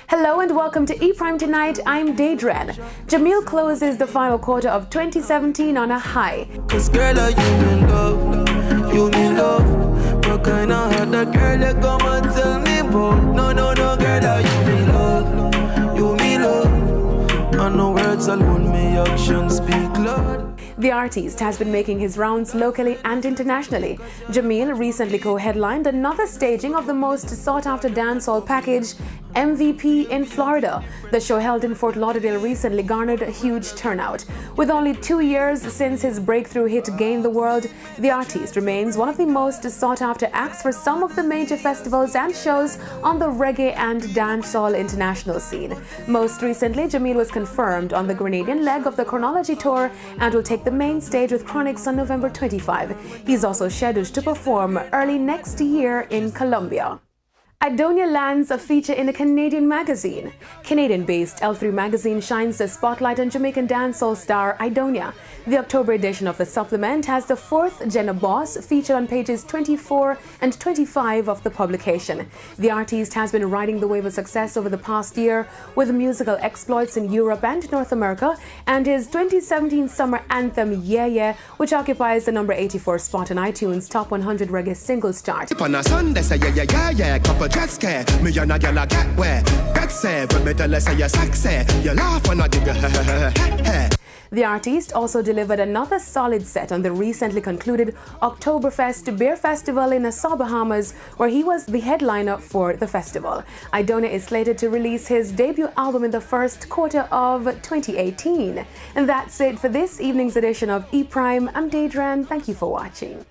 Hello and welcome to E-Prime Tonight. I'm Daedran. Jamil closes the final quarter of 2017 on a high. Cause girl, you mean love, you mean love. What kind of hurt the girl that come and tell me about? No, girl, you mean love, you mean love. And no words alone, me actions speak loud. The artist has been making his rounds locally and internationally. Jamil recently co-headlined another staging of the most sought-after dancehall package, MVP in Florida. The show held in Fort Lauderdale recently garnered a huge turnout. With only 2 years since his breakthrough hit Gain the World, the artist remains one of the most sought-after acts for some of the major festivals and shows on the reggae and dancehall international scene. Most recently, Jamil was confirmed on the Grenadian leg of the Chronology Tour and will take the main stage with Chronixx on November 25. He's also scheduled to perform early next year in Colombia. Idonia lands a feature in a Canadian magazine. Canadian-based L3 magazine shines the spotlight on Jamaican dancehall star Idonia. The October edition of the supplement has the fourth Jenna Boss featured on pages 24 and 25 of the publication. The artist has been riding the wave of success over the past year with musical exploits in Europe and North America, and his 2017 summer anthem Yeah Yeah, which occupies the number 84 spot on iTunes Top 100 Reggae Singles chart. Dress care, me and a girl a get where. Get say, when me tell her say you're sexy, you laugh when I dig The artist also delivered another solid set on the recently concluded Oktoberfest Beer Festival in Nassau, Bahamas, where he was the headliner for the festival. Idonia is slated to release his debut album in the first quarter of 2018. And that's it for this evening's edition of E-Prime. I'm Daedran. Thank you for watching.